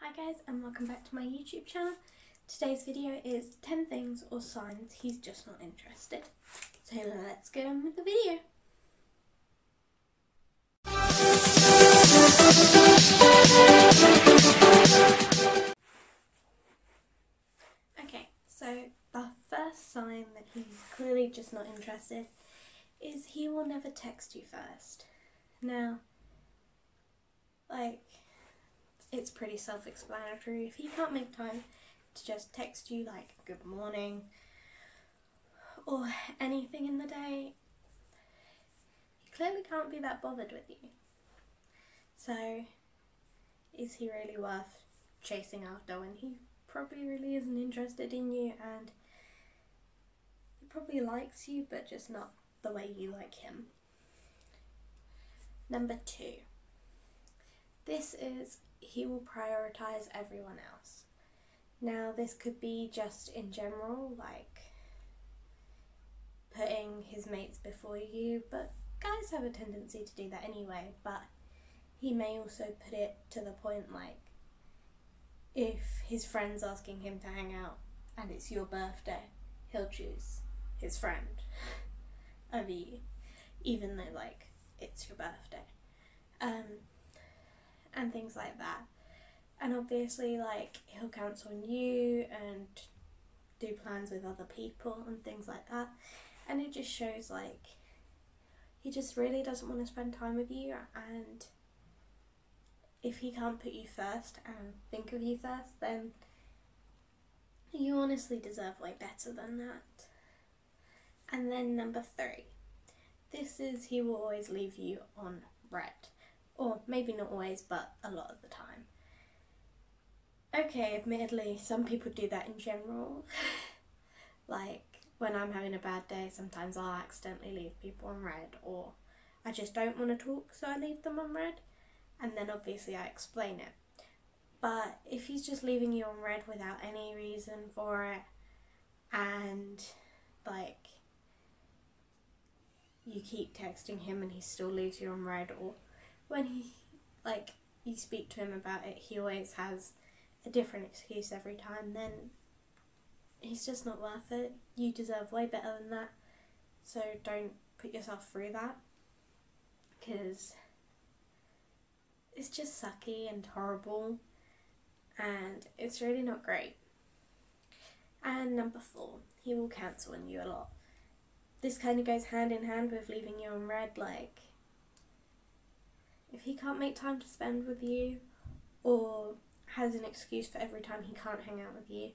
Hi guys, and welcome back to my YouTube channel. Today's video is 10 things or signs he's just not interested. So let's get on with the video. Okay, so the first sign that he's clearly just not interested is he will never text you first. Now, it's pretty self-explanatory. If he can't make time to just text you like good morning or anything in the day, he clearly can't be that bothered with you. So is he really worth chasing after when he probably really isn't interested in you, and he probably likes you but just not the way you like him? Number 2. This is he will prioritise everyone else. Now this could be just in general, like putting his mates before you, but guys have a tendency to do that anyway. But he may also put it to the point like if his friend's asking him to hang out and it's your birthday, he'll choose his friend over you, even though like it's your birthday. And things like that. And obviously like he'll cancel on you and do plans with other people and things like that, and it just shows like he just really doesn't want to spend time with you. And if he can't put you first and think of you first, then you honestly deserve way better than that. And then number 3, this is he will always leave you on red. Or maybe not always, but a lot of the time. Okay, admittedly, some people do that in general. Like, when I'm having a bad day, sometimes I'll accidentally leave people on red, or I just don't want to talk, so I leave them on red, and then obviously I explain it. But if he's just leaving you on red without any reason for it, and, like, you keep texting him and he still leaves you on red, or when you speak to him about it, he always has a different excuse every time, then he's just not worth it. You deserve way better than that, so don't put yourself through that, because it's just sucky and horrible, and it's really not great. And number 4, he will cancel on you a lot. This kind of goes hand in hand with leaving you on red. Like, if he can't make time to spend with you, or has an excuse for every time he can't hang out with you,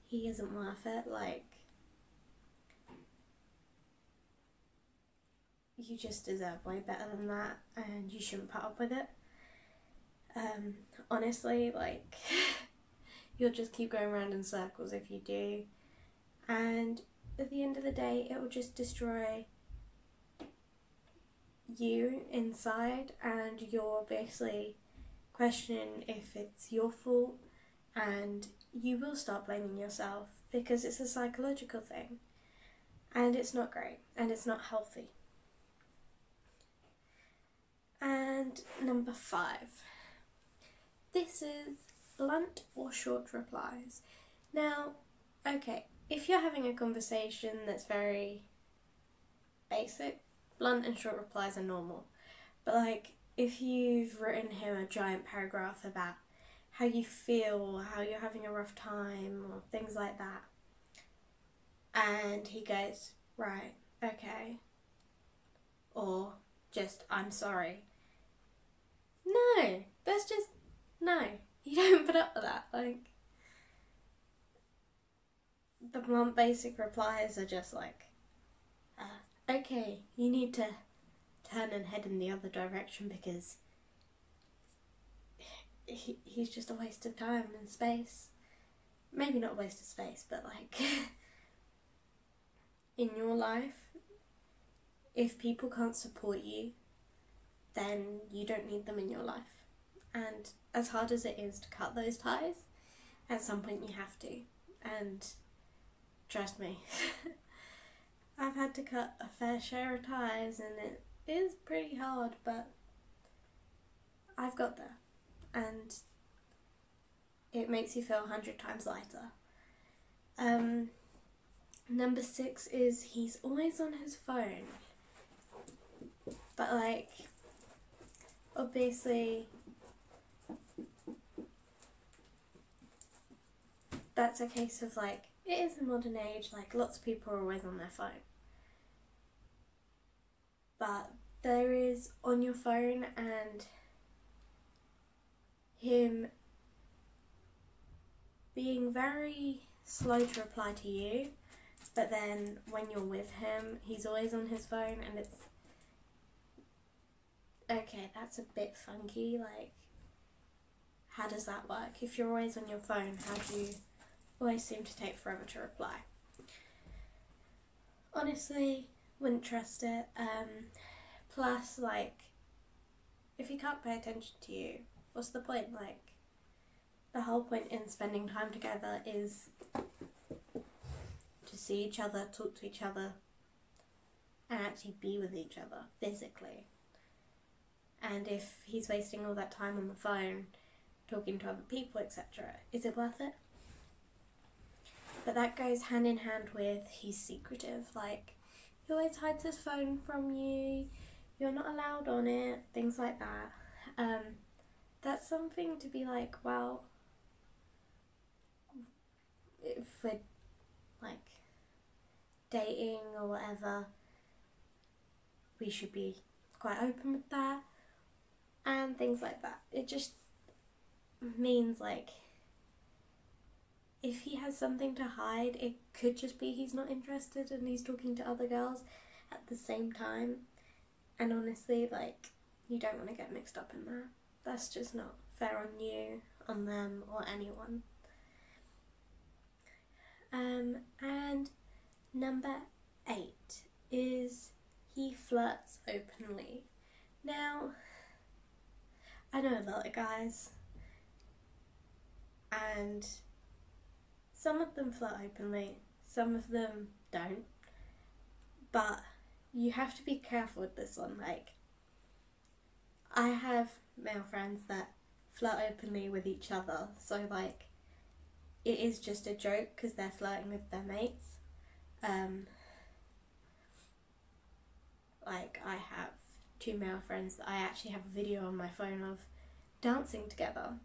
he isn't worth it. Like, you just deserve way better than that, and you shouldn't put up with it. Honestly, like, you'll just keep going around in circles if you do, and at the end of the day, it will just destroy you inside, and you're basically questioning if it's your fault, and you will start blaming yourself because it's a psychological thing, and it's not great and it's not healthy. And number 5, this is blunt or short replies. Now, okay, if you're having a conversation that's very basic, blunt and short replies are normal. But like, if you've written him a giant paragraph about how you feel, how you're having a rough time, or things like that, and he goes, right, okay, or just, I'm sorry. No, that's just, no, you don't put up with that. Like, the blunt basic replies are just like, okay, you need to turn and head in the other direction because he's just a waste of time and space. Maybe not a waste of space, but like, in your life, if people can't support you, then you don't need them in your life. And as hard as it is to cut those ties, at some point you have to. And trust me, I've had to cut a fair share of ties, and it is pretty hard, but I've got there. And it makes you feel 100 times lighter. Number 6 is he's always on his phone. But like, obviously, that's a case of like, it is a modern age, like lots of people are always on their phone. But there is on your phone and him being very slow to reply to you, but then when you're with him, he's always on his phone, and it's okay, that's a bit funky. Like, how does that work? If you're always on your phone, how do you always seem to take forever to reply? Honestly, wouldn't trust it. Plus, like, if he can't pay attention to you, what's the point? Like, the whole point in spending time together is to see each other, talk to each other, and actually be with each other physically. And if he's wasting all that time on the phone, talking to other people, etc., is it worth it? But that goes hand in hand with he's secretive. Like, he always hides his phone from you, you're not allowed on it, things like that. That's something to be like, well, if we're like dating or whatever, we should be quite open with that and things like that. It just means like, if he has something to hide, it could just be he's not interested and he's talking to other girls at the same time. And honestly, like, you don't want to get mixed up in that. That's just not fair on you, on them, or anyone. And number 8 is he flirts openly. Now, I know a lot of guys, and some of them flirt openly, some of them don't, but you have to be careful with this one. Like, I have male friends that flirt openly with each other, so like, it is just a joke because they're flirting with their mates. Like, I have 2 male friends that I actually have a video on my phone of dancing together.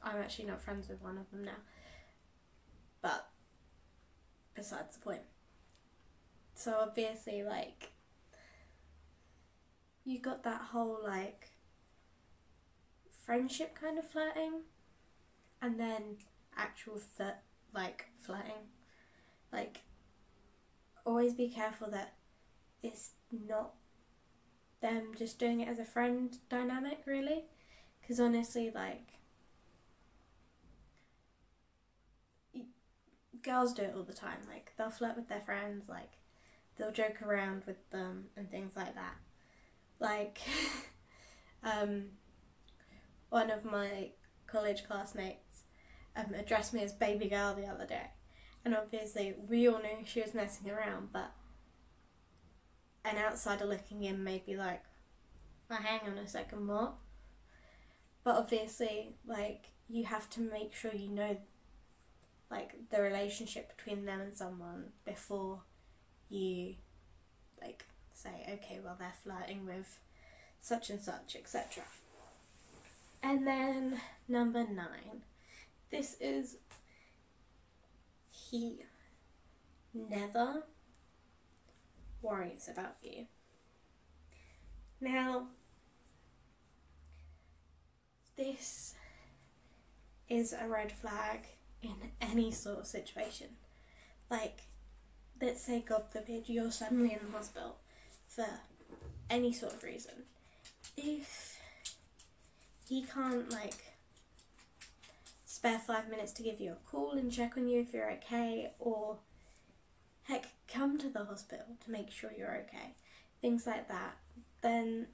I'm actually not friends with one of them now, but besides the point. So obviously, like, you got that whole like friendship kind of flirting, and then actual flirting. Like, always be careful that it's not them just doing it as a friend dynamic, really, because honestly, like, girls do it all the time. Like, they'll flirt with their friends, like, they'll joke around with them and things like that. Like, one of my college classmates addressed me as baby girl the other day, and obviously we all knew she was messing around, but an outsider looking in may be like, oh, hang on a second, what? But obviously, like, you have to make sure you know, like, the relationship between them and someone before you, like, say, okay, well, they're flirting with such and such, etc. And then number 9. This is, he never worries about you. Now, this is a red flag in any sort of situation. Like, let's say, God forbid, you're suddenly in the hospital for any sort of reason. If he can't, like, spare 5 minutes to give you a call and check on you if you're okay, or heck, come to the hospital to make sure you're okay, things like that, then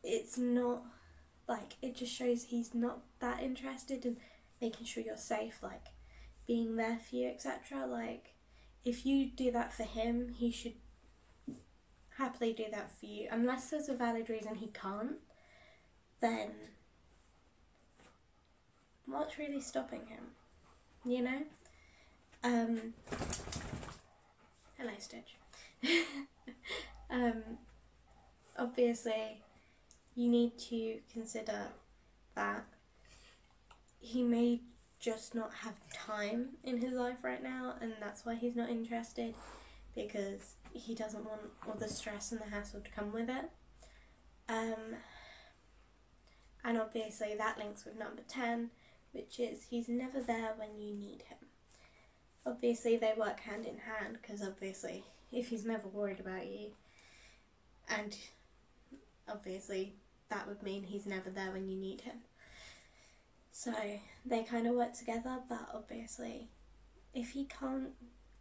it's not, like, it just shows he's not that interested in making sure you're safe, like, being there for you, etc. Like, if you do that for him, he should happily do that for you. Unless there's a valid reason he can't, then what's really stopping him, you know? Hello, Stitch. Obviously, you need to consider that he may just not have time in his life right now, and that's why he's not interested, because he doesn't want all the stress and the hassle to come with it. And obviously that links with number 10, which is he's never there when you need him. Obviously they work hand in hand, because obviously if he's never worried about you, and obviously that would mean he's never there when you need him. So they kind of work together, but obviously if he can't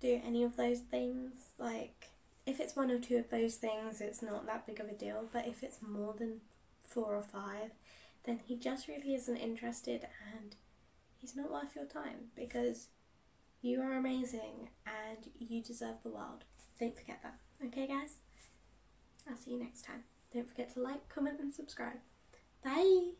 do any of those things, like if it's one or two of those things, it's not that big of a deal, but if it's more than 4 or 5, then he just really isn't interested, and he's not worth your time, because you are amazing and you deserve the world. Don't forget that. Okay, guys? I'll see you next time. Don't forget to like, comment and subscribe. Bye!